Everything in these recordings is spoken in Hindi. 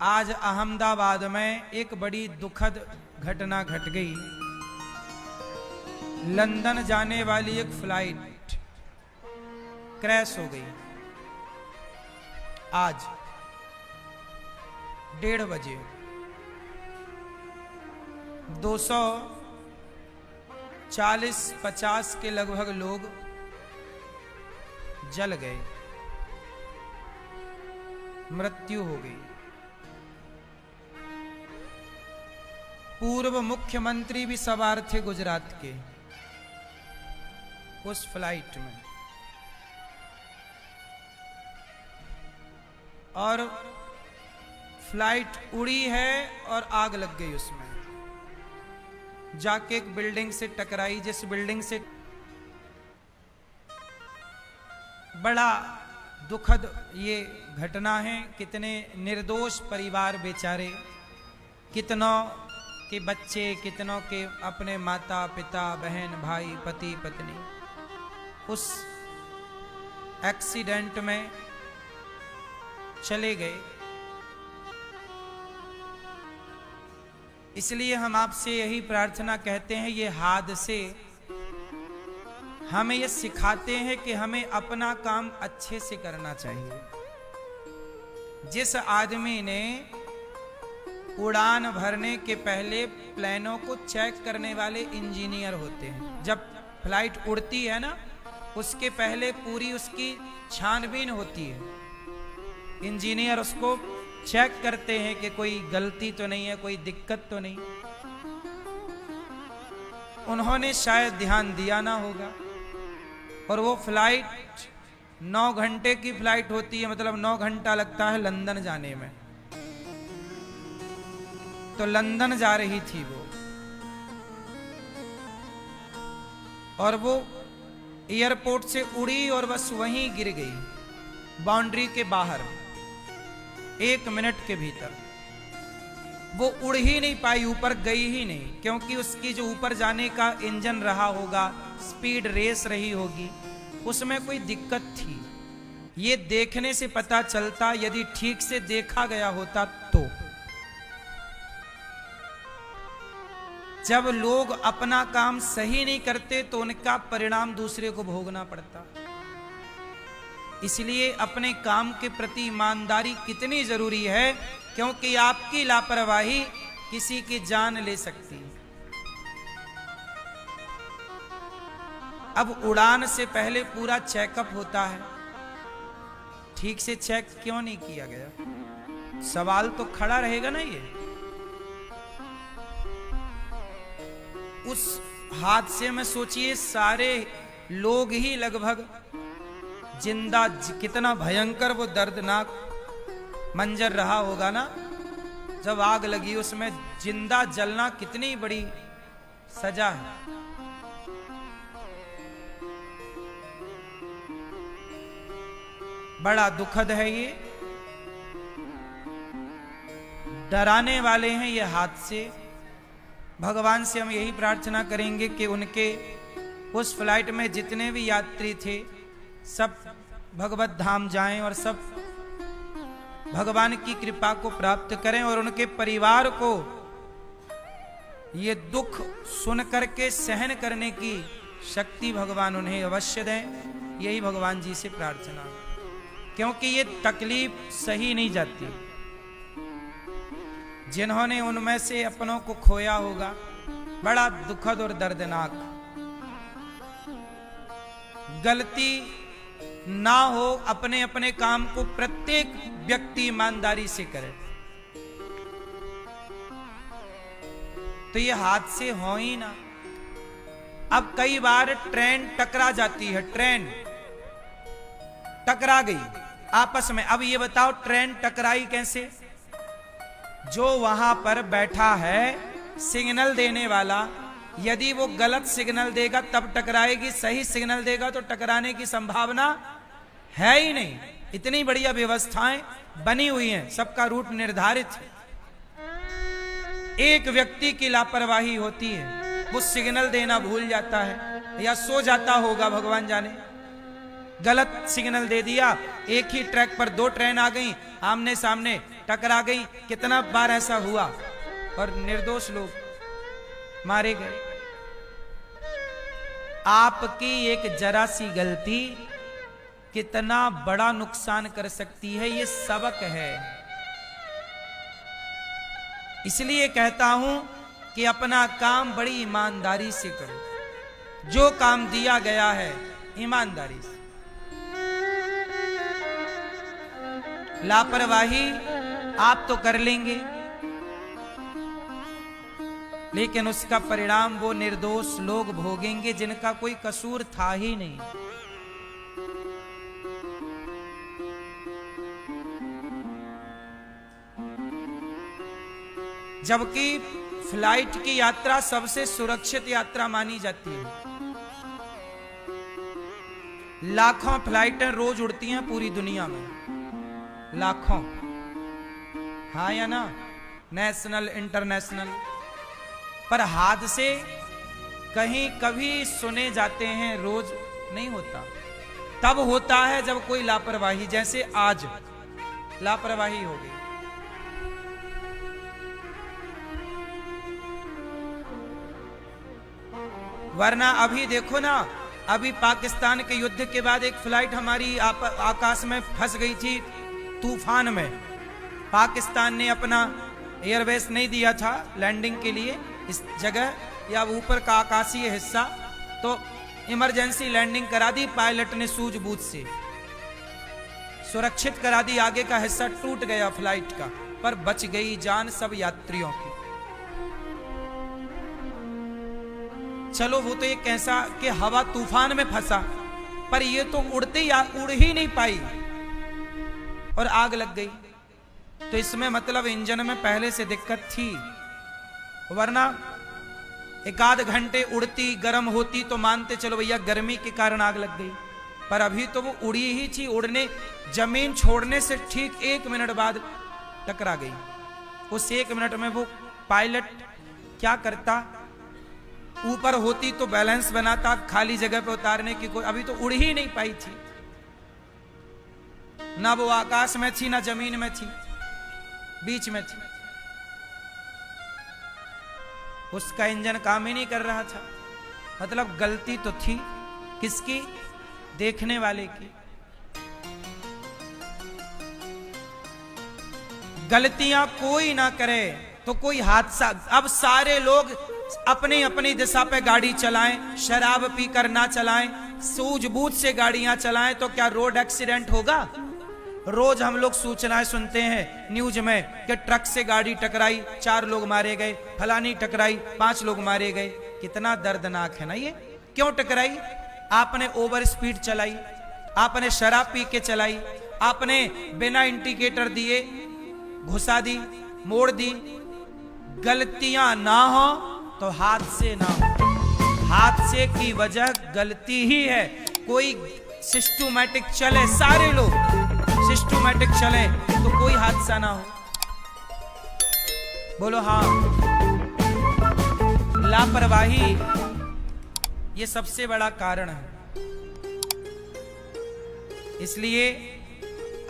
आज अहमदाबाद में एक बड़ी दुखद घटना घट गई। लंदन जाने वाली एक फ्लाइट क्रैश हो गई। आज 1:30 बजे 240-50 के लगभग लोग जल गए, मृत्यु हो गई। पूर्व मुख्यमंत्री भी सवार थे गुजरात के उस फ्लाइट में, और फ्लाइट उड़ी है और आग लग गई उसमें, जाके एक बिल्डिंग से टकराई, जिस बिल्डिंग से बड़ा दुखद ये घटना है। कितने निर्दोष परिवार बेचारे, कितनों के बच्चे, कितनों के अपने माता पिता बहन भाई पति पत्नी उस एक्सीडेंट में चले गए। इसलिए हम आपसे यही प्रार्थना कहते हैं, ये हादसे हमें ये सिखाते हैं कि हमें अपना काम अच्छे से करना चाहिए। जिस आदमी ने उड़ान भरने के पहले प्लेनों को चेक करने वाले इंजीनियर होते हैं, जब फ्लाइट उड़ती है ना उसके पहले पूरी उसकी छानबीन होती है। इंजीनियर उसको चेक करते हैं कि कोई गलती तो नहीं है, कोई दिक्कत तो नहीं। उन्होंने शायद ध्यान दिया ना होगा, और वो फ्लाइट 9 घंटे की फ्लाइट होती है, मतलब 9 घंटा लगता है लंदन जाने में। तो लंदन जा रही थी वो, और वो एयरपोर्ट से उड़ी और बस वहीं गिर गई, बाउंड्री के बाहर 1 मिनट के भीतर। वो उड़ ही नहीं पाई, ऊपर गई ही नहीं, क्योंकि उसकी जो ऊपर जाने का इंजन रहा होगा, स्पीड रेस रही होगी, उसमें कोई दिक्कत थी। ये देखने से पता चलता, यदि ठीक से देखा गया होता तो। जब लोग अपना काम सही नहीं करते तो उनका परिणाम दूसरे को भोगना पड़ता। इसलिए अपने काम के प्रति ईमानदारी कितनी जरूरी है, क्योंकि आपकी लापरवाही किसी की जान ले सकती है। अब उड़ान से पहले पूरा चेकअप होता है, ठीक से चेक क्यों नहीं किया गया? सवाल तो खड़ा रहेगा ना। ये उस हादसे में सोचिए, सारे लोग ही लगभग जिंदा, कितना भयंकर वो दर्दनाक मंजर रहा होगा ना, जब आग लगी उसमें जिंदा जलना कितनी बड़ी सजा है। बड़ा दुखद है ये, डराने वाले हैं ये हादसे। भगवान से हम यही प्रार्थना करेंगे कि उनके उस फ्लाइट में जितने भी यात्री थे सब भगवत धाम जाएं और सब भगवान की कृपा को प्राप्त करें, और उनके परिवार को ये दुख सुन करके सहन करने की शक्ति भगवान उन्हें अवश्य दें। यही भगवान जी से प्रार्थना, क्योंकि ये तकलीफ सही नहीं जाती। जिन्होंने उनमें से अपनों को खोया होगा, बड़ा दुखद और दर्दनाक। गलती ना हो, अपने अपने काम को प्रत्येक व्यक्ति ईमानदारी से करे, तो ये हादसे हो ही ना। अब कई बार ट्रेन टकरा जाती है, ट्रेन टकरा गई आपस में। अब ये बताओ ट्रेन टकराई कैसे? जो वहां पर बैठा है सिग्नल देने वाला, यदि वो गलत सिग्नल देगा तब टकराएगी, सही सिग्नल देगा तो टकराने की संभावना है ही नहीं। इतनी बढ़िया व्यवस्थाएं बनी हुई हैं, सबका रूट निर्धारित है। एक व्यक्ति की लापरवाही होती है, वो सिग्नल देना भूल जाता है या सो जाता होगा, भगवान जाने। गलत सिग्नल दे दिया, एक ही ट्रैक पर दो ट्रेन आ गई, आमने सामने टकरा गई। कितना बार ऐसा हुआ और निर्दोष लोग मारे गए। आपकी एक जरा सी गलती कितना बड़ा नुकसान कर सकती है, ये सबक है। इसलिए कहता हूं कि अपना काम बड़ी ईमानदारी से करो, जो काम दिया गया है ईमानदारी से। लापरवाही आप तो कर लेंगे, लेकिन उसका परिणाम वो निर्दोष लोग भोगेंगे जिनका कोई कसूर था ही नहीं। जबकि फ्लाइट की यात्रा सबसे सुरक्षित यात्रा मानी जाती है। लाखों फ्लाइटें रोज उड़ती हैं पूरी दुनिया में, लाखों, हाँ या ना, नेशनल इंटरनेशनल। पर हादसे कहीं कभी सुने जाते हैं, रोज नहीं होता। तब होता है जब कोई लापरवाही, जैसे आज लापरवाही हो गई। वरना अभी देखो ना, अभी पाकिस्तान के युद्ध के बाद एक फ्लाइट हमारी आकाश में फंस गई थी तूफान में। पाकिस्तान ने अपना एयरबेस नहीं दिया था लैंडिंग के लिए इस जगह, या ऊपर का आकाशीय हिस्सा, तो इमरजेंसी लैंडिंग करा दी पायलट ने सूझबूझ से, सुरक्षित करा दी। आगे का हिस्सा टूट गया फ्लाइट का, पर बच गई जान सब यात्रियों की। चलो वो तो एक ऐसा कि हवा तूफान में फंसा, पर ये तो उड़ते या उड़ ही नहीं पाई और आग लग गई। तो इसमें मतलब इंजन में पहले से दिक्कत थी, वरना एक आध घंटे उड़ती गर्म होती तो मानते चलो भैया गर्मी के कारण आग लग गई। पर अभी तो वो उड़ी ही थी, उड़ने जमीन छोड़ने से ठीक 1 मिनट बाद टकरा गई। उस 1 मिनट में वो पायलट क्या करता, ऊपर होती तो बैलेंस बनाता, खाली जगह पे उतारने की कोई, अभी तो उड़ ही नहीं पाई थी। ना वो आकाश में थी ना जमीन में थी, बीच में थी। उसका इंजन काम ही नहीं कर रहा था। मतलब गलती तो थी किसकी, देखने वाले की। गलतियां कोई ना करे तो कोई हादसा, अब सारे लोग अपनी अपनी दिशा पे गाड़ी चलाएं, शराब पीकर ना चलाएं, सूझबूझ से गाड़ियां चलाएं, तो क्या रोड एक्सीडेंट होगा? रोज हम लोग सूचनाएं सुनते हैं न्यूज में कि ट्रक से गाड़ी टकराई, 4 लोग मारे गए, फलानी टकराई, 5 लोग मारे गए। कितना दर्दनाक है ना ये। क्यों टकराई? आपने ओवर स्पीड चलाई, आपने शराब पी के चलाई, आपने बिना इंडिकेटर दिए घुसा दी, मोड़ दी। गलतियां ना हो तो हादसे ना हो। हादसे की वजह गलती ही है। कोई सिस्टमैटिक चले, सारे लोग सिस्टमैटिक चले तो कोई हादसा ना हो। बोलो हाँ। लापरवाही ये सबसे बड़ा कारण है। इसलिए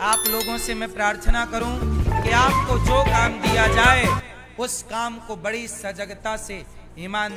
आप लोगों से मैं प्रार्थना करूं कि आपको जो काम दिया जाए उस काम को बड़ी सजगता से, ईमान